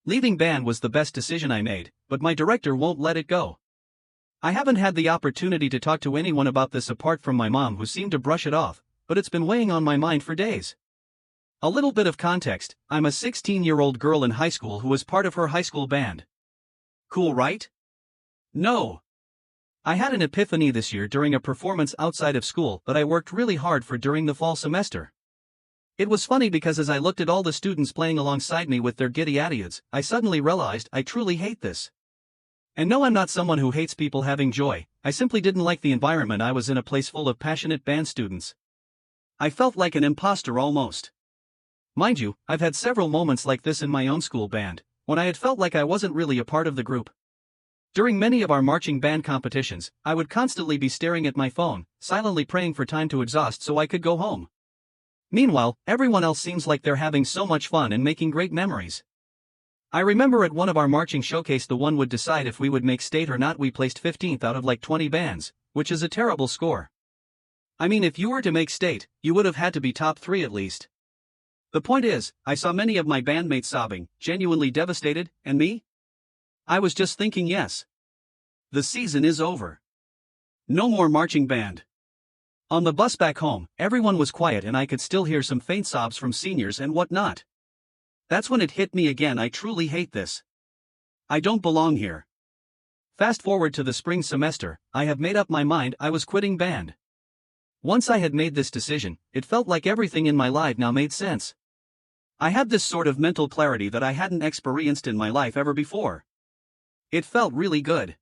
Leaving band was the best decision I made, but my director won't let it go. I haven't had the opportunity to talk to anyone about this apart from my mom, who seemed to brush it off, but it's been weighing on my mind for days. A little bit of context: I'm a 16-year-old girl in high school who was part of her high school band. Cool, right? No. I had an epiphany this year during a performance outside of school that I worked really hard for during the fall semester. It was funny because as I looked at all the students playing alongside me with their giddy attitudes, I suddenly realized I truly hate this. And no, I'm not someone who hates people having joy. I simply didn't like the environment. I was in a place full of passionate band students. I felt like an impostor almost. Mind you, I've had several moments like this in my own school band, when I had felt like I wasn't really a part of the group. During many of our marching band competitions, I would constantly be staring at my phone, silently praying for time to exhaust so I could go home. Meanwhile, everyone else seems like they're having so much fun and making great memories. I remember at one of our marching showcase, the one would decide if we would make state or not. We placed 15th out of like 20 bands, which is a terrible score. I mean, if you were to make state, you would have had to be top 3 at least. The point is, I saw many of my bandmates sobbing, genuinely devastated, and me? I was just thinking, yes. The season is over. No more marching band. On the bus back home, everyone was quiet and I could still hear some faint sobs from seniors and whatnot. That's when it hit me again: I truly hate this. I don't belong here. Fast forward to the spring semester, I have made up my mind. I was quitting band. Once I had made this decision, it felt like everything in my life now made sense. I had this sort of mental clarity that I hadn't experienced in my life ever before. It felt really good.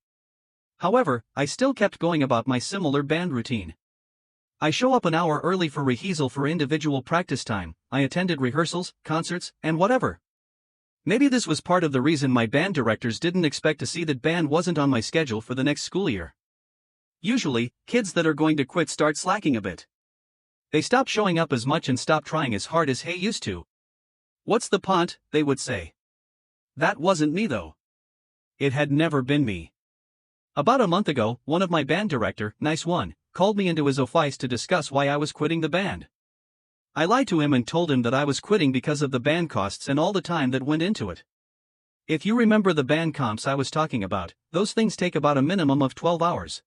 However, I still kept going about my similar band routine. I show up an hour early for rehearsal for individual practice time. I attended rehearsals, concerts, and whatever. Maybe this was part of the reason my band directors didn't expect to see that band wasn't on my schedule for the next school year. Usually, kids that are going to quit start slacking a bit. They stop showing up as much and stop trying as hard as they used to. What's the point, they would say. That wasn't me though. It had never been me. About a month ago, one of my band director, nice one, called me into his office to discuss why I was quitting the band. I lied to him and told him that I was quitting because of the band costs and all the time that went into it. If you remember the band comps I was talking about, those things take about a minimum of 12 hours.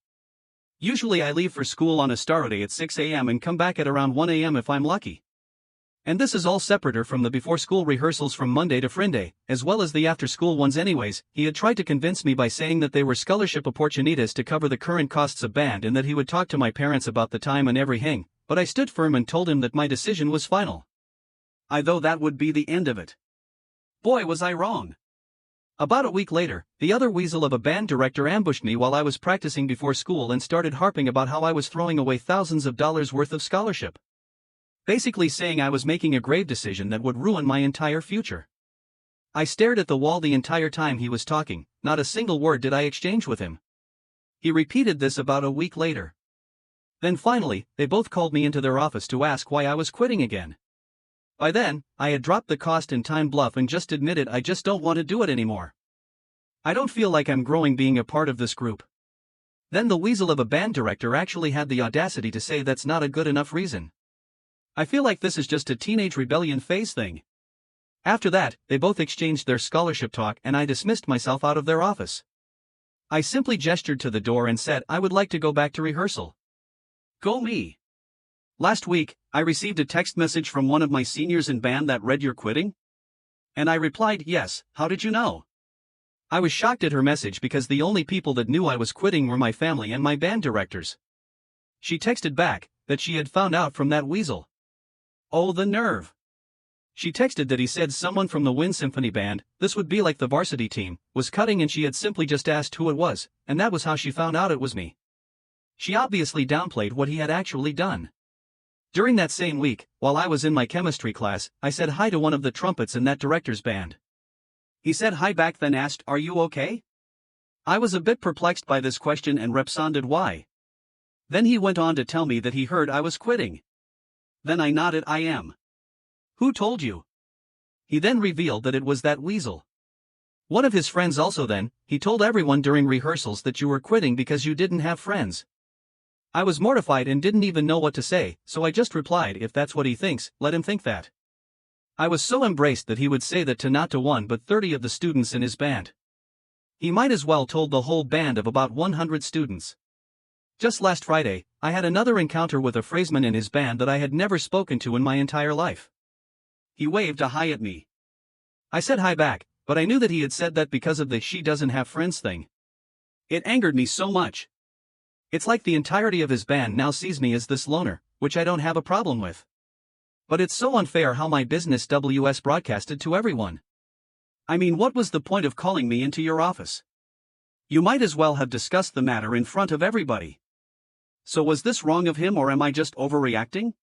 Usually I leave for school on a Saturday at 6 a.m. and come back at around 1 a.m. if I'm lucky. And this is all separater from the before-school rehearsals from Monday to Friday, as well as the after-school ones anyways. He had tried to convince me by saying that they were scholarship opportunities to cover the current costs of band and that he would talk to my parents about the time and everything, but I stood firm and told him that my decision was final. I thought that would be the end of it. Boy, was I wrong. About a week later, the other weasel of a band director ambushed me while I was practicing before school and started harping about how I was throwing away thousands of dollars worth of scholarship. Basically saying I was making a grave decision that would ruin my entire future. I stared at the wall the entire time he was talking. Not a single word did I exchange with him. He repeated this about a week later. Then finally, they both called me into their office to ask why I was quitting again. By then, I had dropped the cost and time bluff and just admitted I just don't want to do it anymore. I don't feel like I'm growing being a part of this group. Then the weasel of a band director actually had the audacity to say that's not a good enough reason. I feel like this is just a teenage rebellion phase thing. After that, they both exchanged their scholarship talk and I dismissed myself out of their office. I simply gestured to the door and said I would like to go back to rehearsal. Go me. Last week, I received a text message from one of my seniors in band that read "You're quitting?" And I replied, yes. How did you know? I was shocked at her message because the only people that knew I was quitting were my family and my band directors. She texted back that she had found out from that weasel. Oh, the nerve. She texted that he said someone from the Wind Symphony Band, this would be like the varsity team, was cutting and she had simply just asked who it was, and that was how she found out it was me. She obviously downplayed what he had actually done. During that same week, while I was in my chemistry class, I said hi to one of the trumpets in that director's band. He said hi back, then asked, "Are you okay?" I was a bit perplexed by this question and responded, "Why?" Then he went on to tell me that he heard I was quitting. Then I nodded, "I am." "Who told you?" He then revealed that it was that weasel. One of his friends also. Then, he told everyone during rehearsals that you were quitting because you didn't have friends. I was mortified and didn't even know what to say, so I just replied, if that's what he thinks, let him think that. I was so embraced that he would say that to not to one but 30 of the students in his band. He might as well told the whole band of about 100 students. Just last Friday, I had another encounter with a phraseman in his band that I had never spoken to in my entire life. He waved a hi at me. I said hi back, but I knew that he had said that because of the she doesn't have friends thing. It angered me so much. It's like the entirety of his band now sees me as this loner, which I don't have a problem with. But it's so unfair how my business was broadcasted to everyone. I mean, what was the point of calling me into your office? You might as well have discussed the matter in front of everybody. So was this wrong of him, or am I just overreacting?